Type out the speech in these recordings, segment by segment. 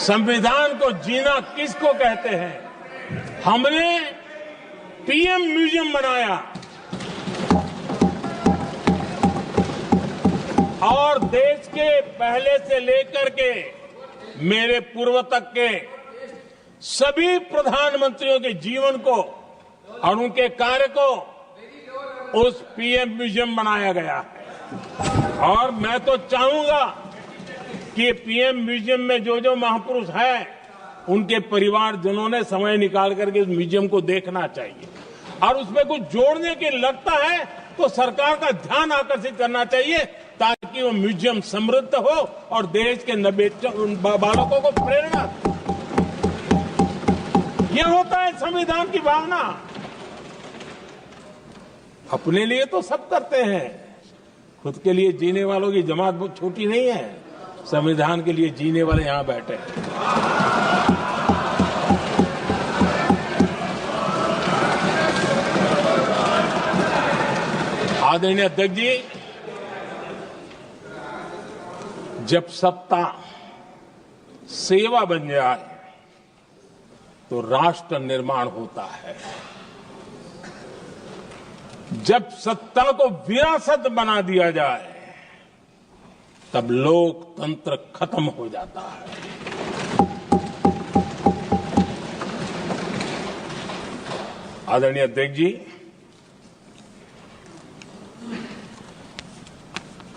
संविधान को जीना किसको कहते हैं? हमने पीएम म्यूजियम बनाया और देश के पहले से लेकर के मेरे पूर्व तक के सभी प्रधानमंत्रियों के जीवन को और उनके कार्य को उस पीएम म्यूजियम बनाया गया है। और मैं तो चाहूंगा कि पीएम म्यूजियम में जो जो महापुरुष हैं उनके परिवारजनों ने समय निकाल करके उस म्यूजियम को देखना चाहिए और उसमें कुछ जोड़ने के लगता है तो सरकार का ध्यान आकर्षित करना चाहिए ताकि वो म्यूजियम समृद्ध हो और देश के बालकों को प्रेरणा दे। ये होता है संविधान की भावना। अपने लिए तो सब करते हैं, खुद के लिए जीने वालों की जमात बहुत छोटी नहीं है। संविधान के लिए जीने वाले यहां बैठे हैं। आदरणीय अध्यक्ष जी, जब सत्ता सेवा बन जाए तो राष्ट्र निर्माण होता है। जब सत्ता को विरासत बना दिया जाए तब लोकतंत्र खत्म हो जाता है। आदरणीय अध्यक्ष जी,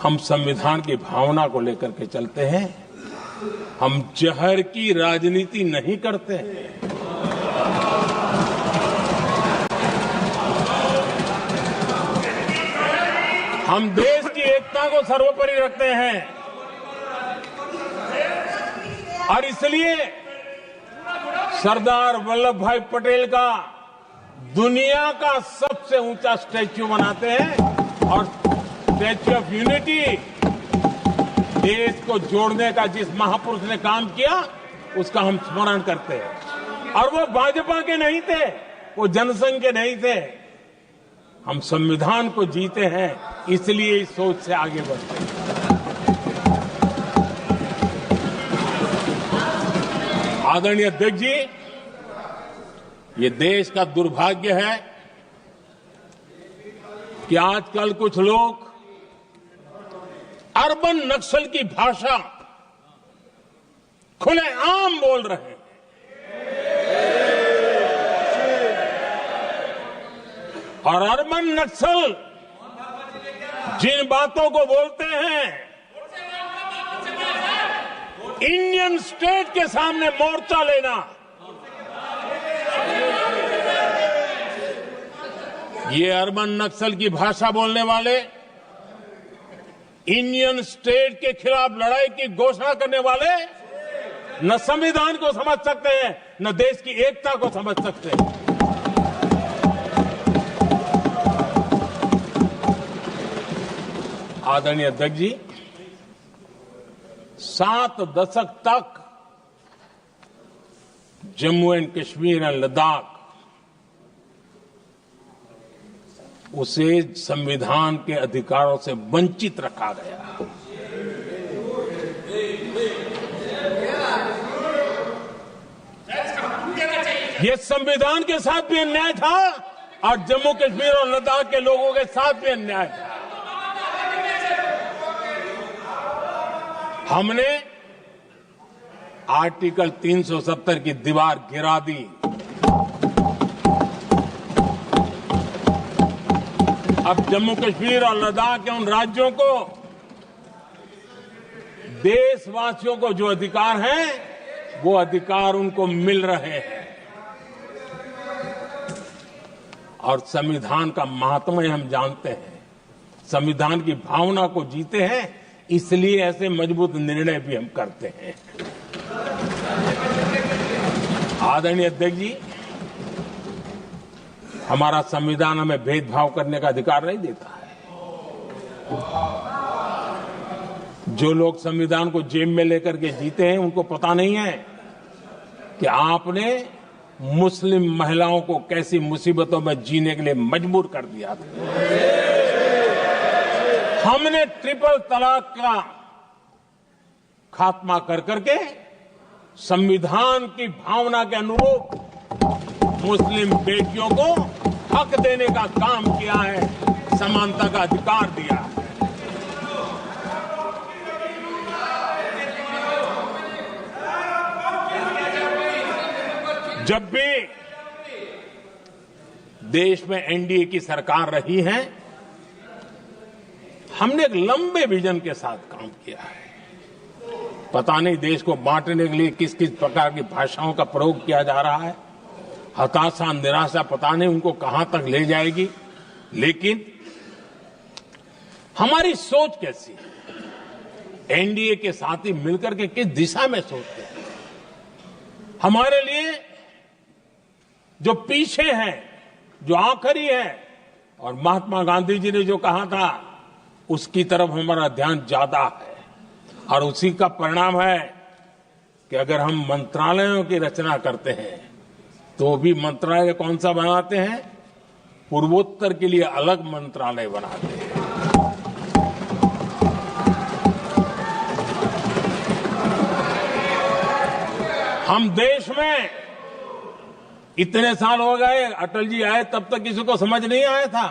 हम संविधान की भावना को लेकर के चलते हैं। हम जहर की राजनीति नहीं करते हैं। हम देश की एकता को सर्वोपरि रखते हैं और इसलिए सरदार वल्लभ भाई पटेल का दुनिया का सबसे ऊंचा स्टैच्यू बनाते हैं और स्टैच्यू ऑफ यूनिटी देश को जोड़ने का जिस महापुरुष ने काम किया उसका हम स्मरण करते हैं। और वो भाजपा के नहीं थे, वो जनसंघ के नहीं थे। हम संविधान को जीते हैं, इसलिए इस सोच से आगे बढ़ते हैं। आदरणीय अध्यक्ष जी, ये देश का दुर्भाग्य है कि आजकल कुछ लोग अर्बन नक्सल की भाषा खुलेआम बोल रहे हैं। और अर्बन नक्सल जिन बातों को बोलते हैं, इंडियन स्टेट के सामने मोर्चा लेना, ये अर्बन नक्सल की भाषा बोलने वाले इंडियन स्टेट के खिलाफ लड़ाई की घोषणा करने वाले न संविधान को समझ सकते हैं, न देश की एकता को समझ सकते हैं। आदरणीय अध्यक्ष जी, 7 दशक तक जम्मू एंड कश्मीर और लद्दाख उसे संविधान के अधिकारों से वंचित रखा गया। ये संविधान के साथ भी अन्याय था और जम्मू कश्मीर और लद्दाख के लोगों के साथ भी अन्याय था। हमने आर्टिकल 370 की दीवार गिरा दी। अब जम्मू कश्मीर और लद्दाख के उन राज्यों को, देशवासियों को जो अधिकार हैं, वो अधिकार उनको मिल रहे हैं। और संविधान का महात्म्य हम जानते हैं, संविधान की भावना को जीते हैं, इसलिए ऐसे मजबूत निर्णय भी हम करते हैं। आदरणीय अध्यक्ष जी, हमारा संविधान हमें भेदभाव करने का अधिकार नहीं देता है। जो लोग संविधान को जेब में लेकर के जीते हैं, उनको पता नहीं है कि आपने मुस्लिम महिलाओं को कैसी मुसीबतों में जीने के लिए मजबूर कर दिया था। हमने ट्रिपल तलाक का खात्मा कर करके संविधान की भावना के अनुरूप मुस्लिम बेटियों को हक देने का काम किया है, समानता का अधिकार दिया है। जब भी देश में एनडीए की सरकार रही है, हमने एक लंबे विजन के साथ काम किया है। पता नहीं देश को बांटने के लिए किस किस प्रकार की भाषाओं का प्रयोग किया जा रहा है। हताशा, निराशा पता नहीं उनको कहां तक ले जाएगी, लेकिन हमारी सोच कैसी है, एनडीए के साथी मिलकर के किस दिशा में सोचते हैं। हमारे लिए जो पीछे है, जो आखिरी है, और महात्मा गांधी जी ने जो कहा था उसकी तरफ हमारा ध्यान ज्यादा है। और उसी का परिणाम है कि अगर हम मंत्रालयों की रचना करते हैं तो भी मंत्रालय कौन सा बनाते हैं, पूर्वोत्तर के लिए अलग मंत्रालय बनाते हैं। हम देश में इतने साल हो गए, अटल जी आए तब तक किसी को समझ नहीं आया था।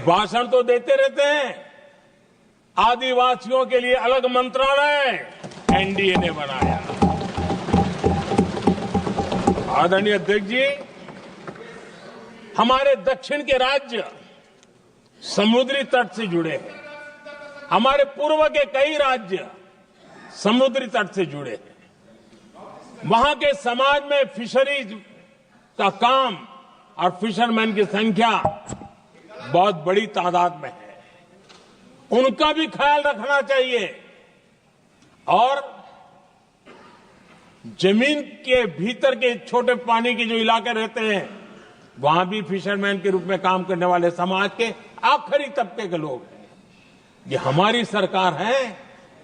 भाषण तो देते रहते हैं। आदिवासियों के लिए अलग मंत्रालय एनडीए ने बनाया। आदरणीय अध्यक्ष जी, हमारे दक्षिण के राज्य समुद्री तट से जुड़े हैं। हमारे पूर्व के कई राज्य समुद्री तट से जुड़े हैं। वहां के समाज में फिशरीज का काम और फिशरमैन की संख्या बहुत बड़ी तादाद में है। उनका भी ख्याल रखना चाहिए। और जमीन के भीतर के छोटे पानी के जो इलाके रहते हैं, वहां भी फिशरमैन के रूप में काम करने वाले समाज के आखिरी तबके के लोग हैं। ये हमारी सरकार है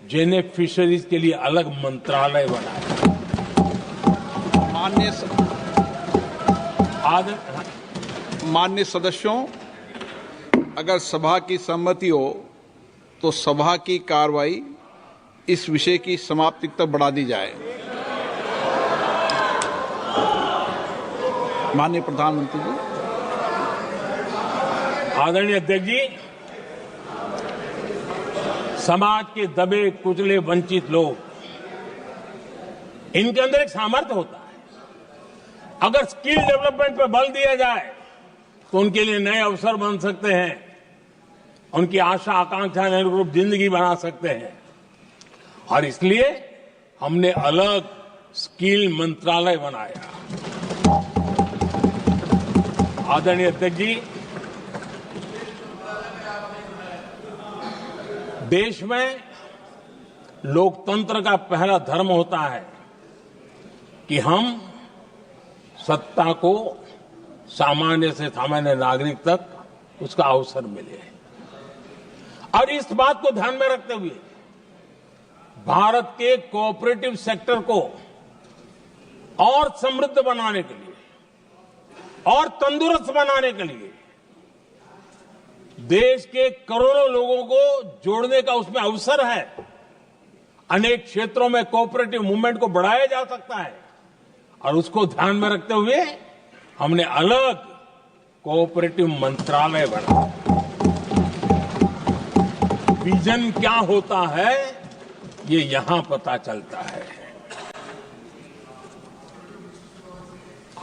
जिन्हें फिशरीज के लिए अलग मंत्रालय बनाया। माननीय सदस्यों, अगर सभा की सहमति हो तो सभा की कार्रवाई इस विषय की समाप्ति तक बढ़ा दी जाए। माननीय प्रधानमंत्री जी। आदरणीय अध्यक्ष जी, समाज के दबे कुचले वंचित लोग, इनके अंदर एक सामर्थ्य होता है। अगर स्किल डेवलपमेंट पर बल दिया जाए तो उनके लिए नए अवसर बन सकते हैं, उनकी आशा आकांक्षा के अनुरूप जिंदगी बना सकते हैं। और इसलिए हमने अलग स्किल मंत्रालय बनाया। आदरणीय अध्यक्ष जी, देश में लोकतंत्र का पहला धर्म होता है कि हम सत्ता को सामान्य से सामान्य नागरिक तक उसका अवसर मिले। और इस बात को ध्यान में रखते हुए भारत के कोऑपरेटिव सेक्टर को और समृद्ध बनाने के लिए और तंदुरुस्त बनाने के लिए देश के करोड़ों लोगों को जोड़ने का उसमें अवसर है। अनेक क्षेत्रों में कोऑपरेटिव मूवमेंट को बढ़ाया जा सकता है और उसको ध्यान में रखते हुए हमने अलग कोऑपरेटिव मंत्रालय बनाया। विजन क्या होता है ये यहां पता चलता है।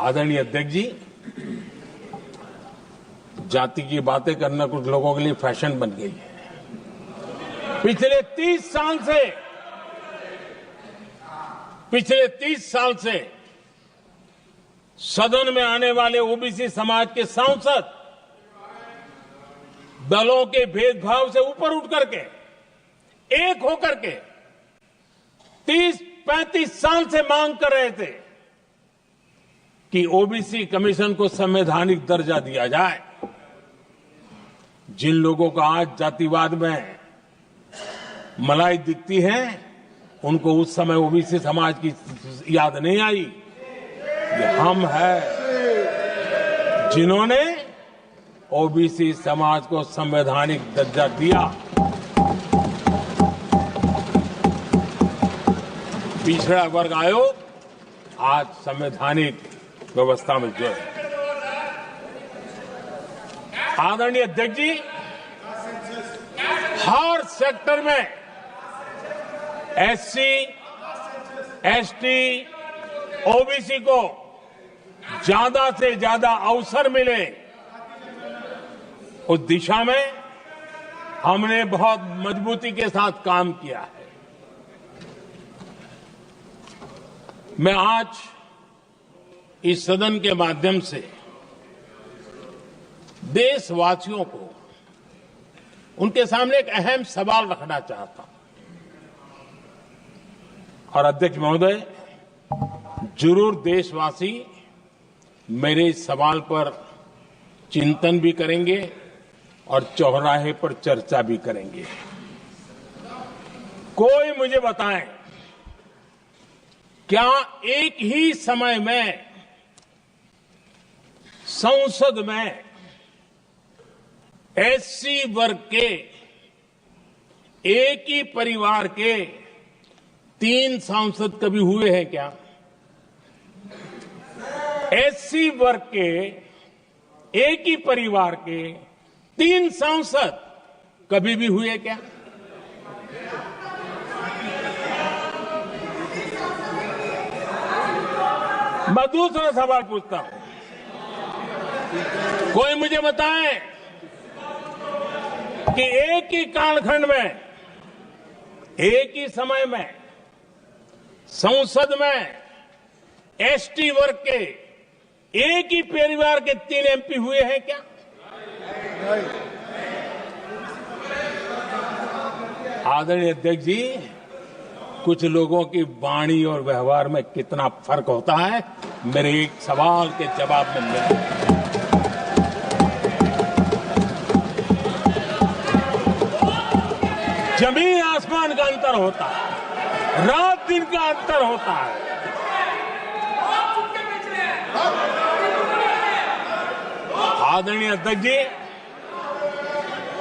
आदरणीय अध्यक्ष जी, जाति की बातें करना कुछ लोगों के लिए फैशन बन गई है। पिछले 30 साल से सदन में आने वाले ओबीसी समाज के सांसद दलों के भेदभाव से ऊपर उठ करके एक होकर के 30-35 साल से मांग कर रहे थे कि ओबीसी कमीशन को संवैधानिक दर्जा दिया जाए। जिन लोगों को आज जातिवाद में मलाई दिखती है, उनको उस समय ओबीसी समाज की याद नहीं आई। ये हम हैं जिन्होंने ओबीसी समाज को संवैधानिक दर्जा दिया। पिछड़ा वर्ग आयोग आज संवैधानिक व्यवस्था में जो है। आदरणीय अध्यक्ष जी, हर सेक्टर में एससी, एसटी, ओबीसी को ज्यादा से ज्यादा अवसर मिले, उस दिशा में हमने बहुत मजबूती के साथ काम किया है। मैं आज इस सदन के माध्यम से देशवासियों को उनके सामने एक अहम सवाल रखना चाहता हूं और अध्यक्ष महोदय, जरूर देशवासी मेरे इस सवाल पर चिंतन भी करेंगे और चौराहे पर चर्चा भी करेंगे। कोई मुझे बताएं, क्या एक ही समय में संसद में एससी वर्ग के एक ही परिवार के 3 सांसद कभी हुए हैं क्या? एससी वर्ग के एक ही परिवार के 3 सांसद कभी भी हुए क्या? मैं दूसरा सवाल पूछता हूं, कोई मुझे बताए कि एक ही कालखंड में, एक ही समय में संसद में एसटी वर्ग के एक ही परिवार के 3 एमपी हुए हैं क्या? आदरणीय अध्यक्ष जी, कुछ लोगों की वाणी और व्यवहार में कितना फर्क होता है, मेरे एक सवाल के जवाब में मिला। जमीन आसमान का अंतर होता है, रात दिन का अंतर होता है। आदरणीय अध्यक्ष जी,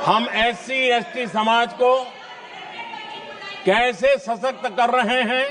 हम एससी एसटी समाज को कैसे सशक्त कर रहे हैं,